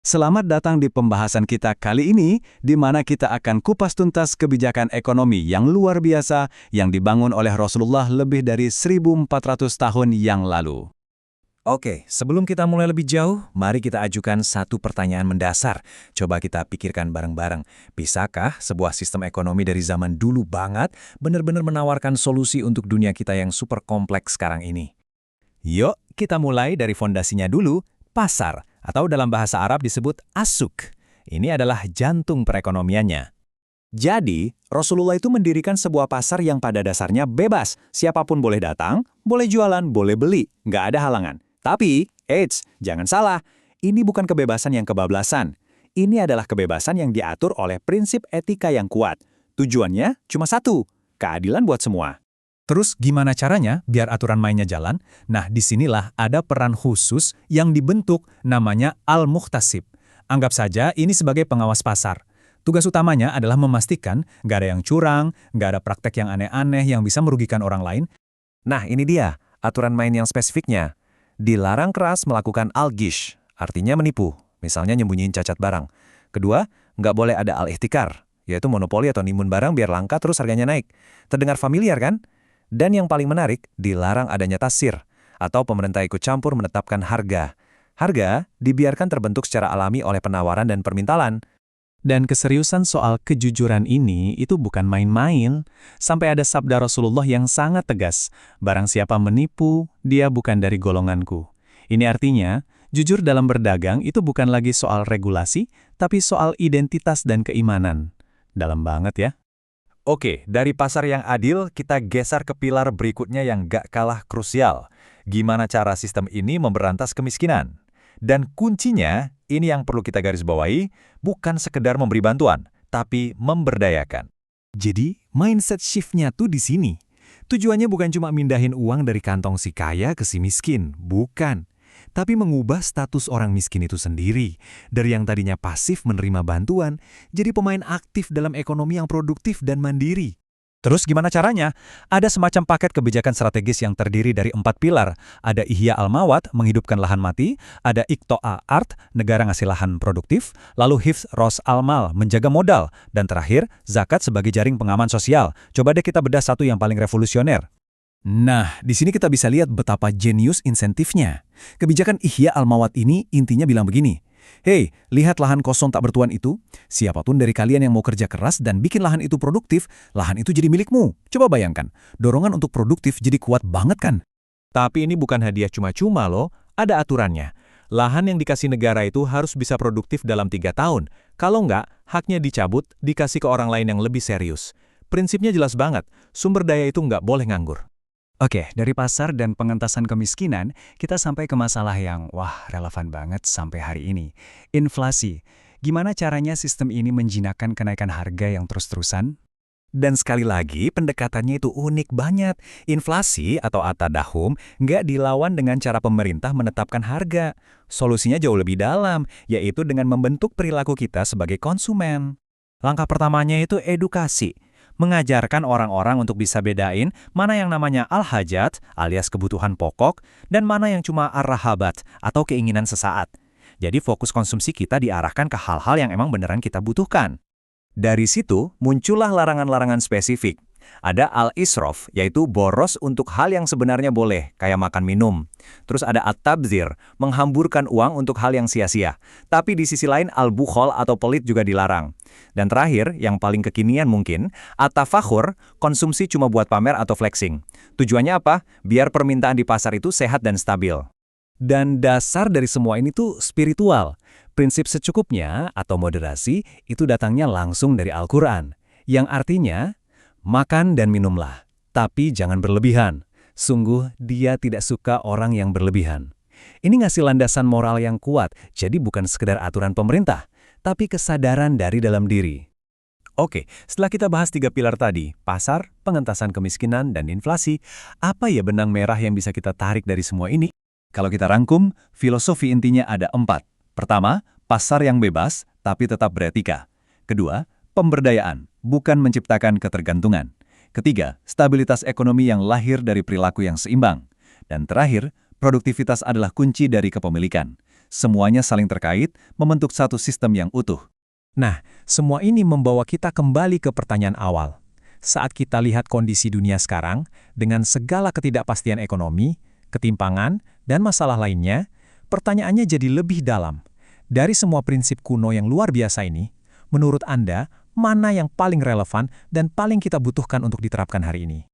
Selamat datang di pembahasan kita kali ini, di mana kita akan kupas tuntas kebijakan ekonomi yang luar biasa yang dibangun oleh Rasulullah lebih dari 1400 tahun yang lalu. Oke, sebelum kita mulai lebih jauh, mari kita ajukan satu pertanyaan mendasar. Coba kita pikirkan bareng-bareng. Bisakah sebuah sistem ekonomi dari zaman dulu banget benar-benar menawarkan solusi untuk dunia kita yang super kompleks sekarang ini? Yuk, kita mulai dari fondasinya dulu, pasar, atau dalam bahasa Arab disebut as-suq. Ini adalah jantung perekonomiannya. Jadi, Rasulullah itu mendirikan sebuah pasar yang pada dasarnya bebas. Siapapun boleh datang, boleh jualan, boleh beli, nggak ada halangan. Tapi, jangan salah, ini bukan kebebasan yang kebablasan. Ini adalah kebebasan yang diatur oleh prinsip etika yang kuat. Tujuannya cuma satu, keadilan buat semua. Terus gimana caranya biar aturan mainnya jalan? Nah, disinilah ada peran khusus yang dibentuk namanya Al-Muhtasib. Anggap saja ini sebagai pengawas pasar. Tugas utamanya adalah memastikan nggak ada yang curang, nggak ada praktek yang aneh-aneh yang bisa merugikan orang lain. Nah, ini dia, aturan main yang spesifiknya. Dilarang keras melakukan al-ghish, artinya menipu, misalnya nyembunyiin cacat barang. Kedua, nggak boleh ada al-ihtikar, yaitu monopoli atau nimbun barang biar langka terus harganya naik. Terdengar familiar kan? Dan yang paling menarik, dilarang adanya tasir, atau pemerintah ikut campur menetapkan harga. Harga dibiarkan terbentuk secara alami oleh penawaran dan permintaan. Dan keseriusan soal kejujuran ini itu bukan main-main. Sampai ada sabda Rasulullah yang sangat tegas, barang siapa menipu, dia bukan dari golonganku. Ini artinya, jujur dalam berdagang itu bukan lagi soal regulasi, tapi soal identitas dan keimanan. Dalam banget ya. Oke, dari pasar yang adil, kita geser ke pilar berikutnya yang gak kalah krusial. Gimana cara sistem ini memberantas kemiskinan? Dan kuncinya, ini yang perlu kita garis bawahi, bukan sekedar memberi bantuan, tapi memberdayakan. Jadi, mindset shift-nya tuh di sini. Tujuannya bukan cuma mindahin uang dari kantong si kaya ke si miskin, bukan. Tapi mengubah status orang miskin itu sendiri. Dari yang tadinya pasif menerima bantuan, jadi pemain aktif dalam ekonomi yang produktif dan mandiri. Terus gimana caranya? Ada semacam paket kebijakan strategis yang terdiri dari 4 pilar. Ada Ihya al-Mawat, menghidupkan lahan mati. Ada Iqto'a Art, negara ngasih lahan produktif. Lalu Hifz Ros al-Mal, menjaga modal. Dan terakhir, zakat sebagai jaring pengaman sosial. Coba deh kita bedah satu yang paling revolusioner. Nah, di sini kita bisa lihat betapa jenius insentifnya. Kebijakan Ihya al-Mawat ini intinya bilang begini, "Hei, lihat lahan kosong tak bertuan itu? Siapapun dari kalian yang mau kerja keras dan bikin lahan itu produktif, lahan itu jadi milikmu." Coba bayangkan, dorongan untuk produktif jadi kuat banget kan? Tapi ini bukan hadiah cuma-cuma loh, ada aturannya. Lahan yang dikasih negara itu harus bisa produktif dalam 3 tahun. Kalau enggak, haknya dicabut, dikasih ke orang lain yang lebih serius. Prinsipnya jelas banget, sumber daya itu nggak boleh nganggur. Oke, dari pasar dan pengentasan kemiskinan, kita sampai ke masalah yang, relevan banget sampai hari ini. Inflasi. Gimana caranya sistem ini menjinakkan kenaikan harga yang terus-terusan? Dan sekali lagi, pendekatannya itu unik banget. Inflasi atau at-tadahum nggak dilawan dengan cara pemerintah menetapkan harga. Solusinya jauh lebih dalam, yaitu dengan membentuk perilaku kita sebagai konsumen. Langkah pertamanya itu edukasi. Mengajarkan orang-orang untuk bisa bedain mana yang namanya al-hajat alias kebutuhan pokok dan mana yang cuma ar-rahabat atau keinginan sesaat. Jadi fokus konsumsi kita diarahkan ke hal-hal yang emang beneran kita butuhkan. Dari situ muncullah larangan-larangan spesifik. Ada al-israf, yaitu boros untuk hal yang sebenarnya boleh, kayak makan minum. Terus ada at-tabdzir, menghamburkan uang untuk hal yang sia-sia. Tapi di sisi lain al-bukhol atau pelit juga dilarang. Dan terakhir, yang paling kekinian mungkin, at-tafakhur, konsumsi cuma buat pamer atau flexing. Tujuannya apa? Biar permintaan di pasar itu sehat dan stabil. Dan dasar dari semua ini tuh spiritual. Prinsip secukupnya atau moderasi itu datangnya langsung dari Al-Quran. Yang artinya, makan dan minumlah, tapi jangan berlebihan. Sungguh, dia tidak suka orang yang berlebihan. Ini ngasih landasan moral yang kuat, jadi bukan sekedar aturan pemerintah, tapi kesadaran dari dalam diri. Oke, setelah kita bahas 3 pilar tadi, pasar, pengentasan kemiskinan, dan inflasi, apa ya benang merah yang bisa kita tarik dari semua ini? Kalau kita rangkum, filosofi intinya ada 4. Pertama, pasar yang bebas, tapi tetap beretika. Kedua, pemberdayaan, bukan menciptakan ketergantungan. Ketiga, stabilitas ekonomi yang lahir dari perilaku yang seimbang. Dan terakhir, produktivitas adalah kunci dari kepemilikan. Semuanya saling terkait, membentuk satu sistem yang utuh. Nah, semua ini membawa kita kembali ke pertanyaan awal. Saat kita lihat kondisi dunia sekarang, dengan segala ketidakpastian ekonomi, ketimpangan, dan masalah lainnya, pertanyaannya jadi lebih dalam. Dari semua prinsip kuno yang luar biasa ini, menurut Anda, mana yang paling relevan dan paling kita butuhkan untuk diterapkan hari ini?